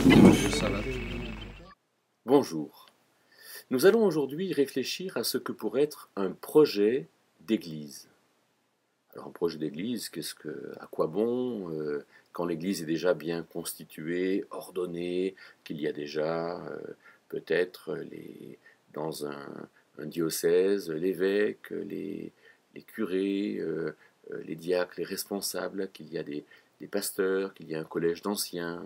Ça va. Bonjour. Nous allons aujourd'hui réfléchir à ce que pourrait être un projet d'église. Alors un projet d'église, à quoi bon quand l'église est déjà bien constituée, ordonnée, qu'il y a déjà peut-être dans un diocèse, l'évêque, les curés, les diacres, les responsables, qu'il y a des pasteurs, qu'il y a un collège d'anciens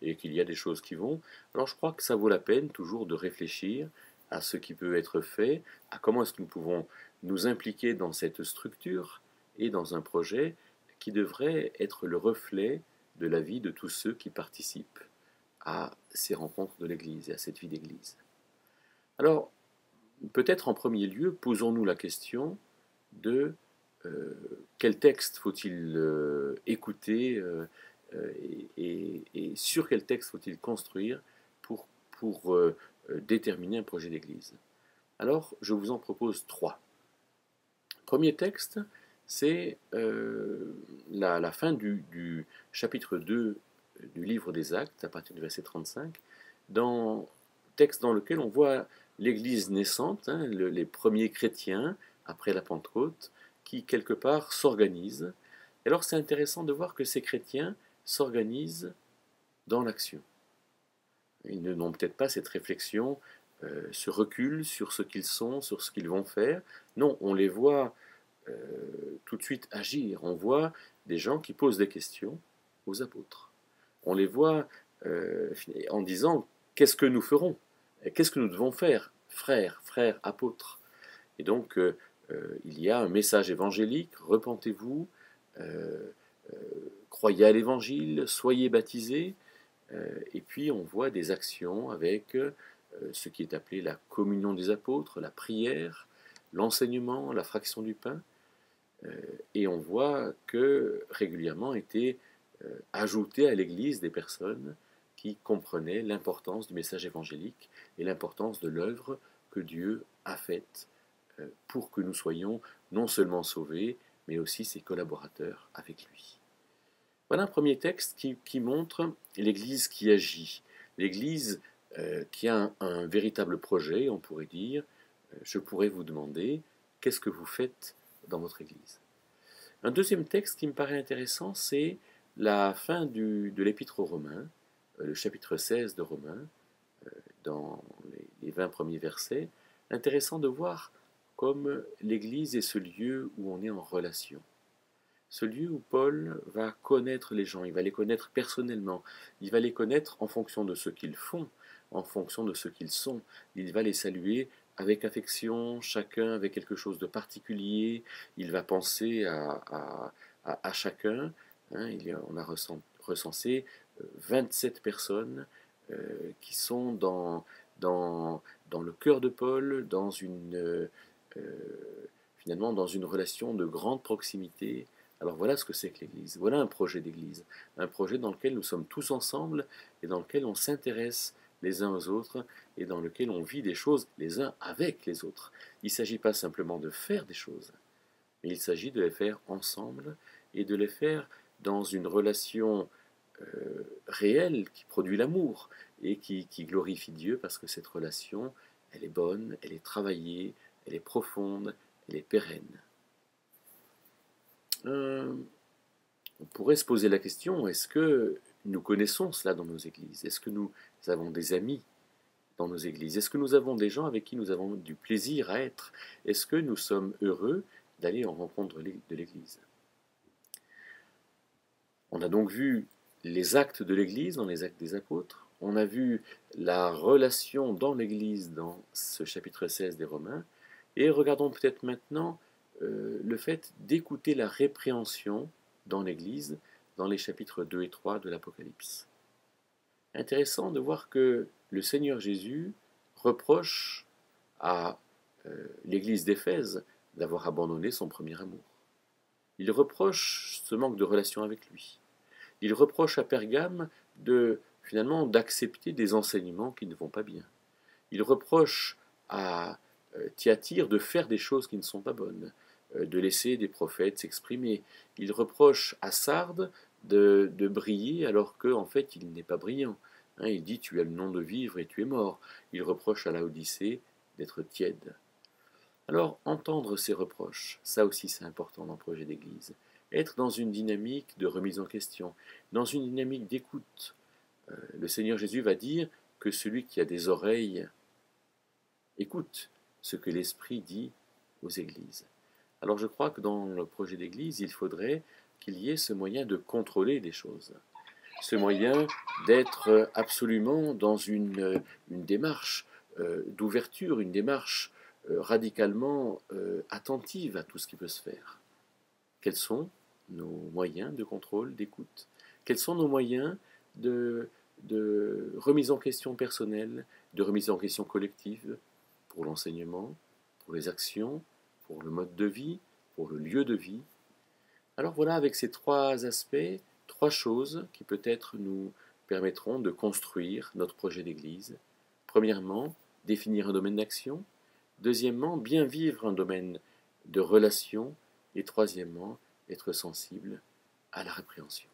et qu'il y a des choses qui vont. Alors je crois que ça vaut la peine toujours de réfléchir à ce qui peut être fait, à comment est-ce que nous pouvons nous impliquer dans cette structure et dans un projet qui devrait être le reflet de la vie de tous ceux qui participent à ces rencontres de l'Église et à cette vie d'Église. Alors, peut-être en premier lieu, posons-nous la question de quel texte faut-il écouter et sur quel texte faut-il construire pour déterminer un projet d'Église. Alors, je vous en propose trois. Premier texte, c'est la fin du chapitre 2 du livre des Actes, à partir du verset 35, texte dans lequel on voit l'Église naissante, les premiers chrétiens, après la Pentecôte, qui quelque part s'organisent. Et alors c'est intéressant de voir que ces chrétiens s'organisent dans l'action. Ils n'ont peut-être pas cette réflexion, ce recul sur ce qu'ils sont, sur ce qu'ils vont faire. Non, on les voit tout de suite agir. On voit des gens qui posent des questions aux apôtres. On les voit en disant qu'est-ce que nous ferons? Qu'est-ce que nous devons faire, frères, apôtres? Et donc, il y a un message évangélique, repentez-vous, euh, euh, croyez à l'évangile, soyez baptisés, et puis on voit des actions avec ce qui est appelé la communion des apôtres, la prière, l'enseignement, la fraction du pain, et on voit que régulièrement étaient ajoutées à l'Église des personnes qui comprenaient l'importance du message évangélique et l'importance de l'œuvre que Dieu a faite pour que nous soyons non seulement sauvés, mais aussi ses collaborateurs avec lui. Voilà un premier texte qui montre l'Église qui agit, l'Église qui a un véritable projet, on pourrait dire. Je pourrais vous demander, qu'est-ce que vous faites dans votre Église? Un deuxième texte qui me paraît intéressant, c'est la fin de l'Épître aux Romains, le chapitre 16 de Romains, dans les 20 premiers versets. Intéressant de voir comme l'Église est ce lieu où on est en relation. Ce lieu où Paul va connaître les gens, il va les connaître personnellement, il va les connaître en fonction de ce qu'ils font, en fonction de ce qu'ils sont. Il va les saluer avec affection, chacun avec quelque chose de particulier, il va penser à chacun. On a recensé 27 personnes qui sont dans le cœur de Paul, finalement dans une relation de grande proximité. Alors voilà ce que c'est que l'Église. Voilà un projet d'Église. Un projet dans lequel nous sommes tous ensemble et dans lequel on s'intéresse les uns aux autres et dans lequel on vit des choses les uns avec les autres. Il ne s'agit pas simplement de faire des choses, mais il s'agit de les faire ensemble et de les faire dans une relation réelle qui produit l'amour et qui glorifie Dieu parce que cette relation, elle est bonne, elle est travaillée, elle est profonde, elle est pérenne. On pourrait se poser la question, est-ce que nous connaissons cela dans nos églises? Est-ce que nous avons des amis dans nos églises? Est-ce que nous avons des gens avec qui nous avons du plaisir à être? Est-ce que nous sommes heureux d'aller en rencontre de l'église? On a donc vu les actes de l'église dans les actes des apôtres. On a vu la relation dans l'église dans ce chapitre 16 des Romains. Et regardons peut-être maintenant le fait d'écouter la répréhension dans l'Église, dans les chapitres 2 et 3 de l'Apocalypse. Intéressant de voir que le Seigneur Jésus reproche à l'Église d'Éphèse d'avoir abandonné son premier amour. Il reproche ce manque de relation avec lui. Il reproche à Pergame finalement d'accepter des enseignements qui ne vont pas bien. Il reproche à Thyatire de faire des choses qui ne sont pas bonnes, de laisser des prophètes s'exprimer. Il reproche à Sardes de briller alors qu'en fait il n'est pas brillant. Hein, il dit « tu as le nom de vivre et tu es mort ». Il reproche à Laodicée d'être tiède. Alors, entendre ces reproches, ça aussi c'est important dans le projet d'église. Être dans une dynamique de remise en question, dans une dynamique d'écoute. Le Seigneur Jésus va dire que celui qui a des oreilles écoute ce que l'Esprit dit aux églises. Alors je crois que dans le projet d'église, il faudrait qu'il y ait ce moyen de contrôler les choses, ce moyen d'être absolument dans une démarche d'ouverture, une démarche radicalement attentive à tout ce qui peut se faire. Quels sont nos moyens de contrôle, d'écoute? Quels sont nos moyens de remise en question personnelle, de remise en question collective pour l'enseignement, pour les actions, pour le mode de vie, pour le lieu de vie? Alors voilà, avec ces trois aspects, trois choses qui peut-être nous permettront de construire notre projet d'église. Premièrement, définir un domaine d'action. Deuxièmement, bien vivre un domaine de relation. Et troisièmement, être sensible à la répréhension.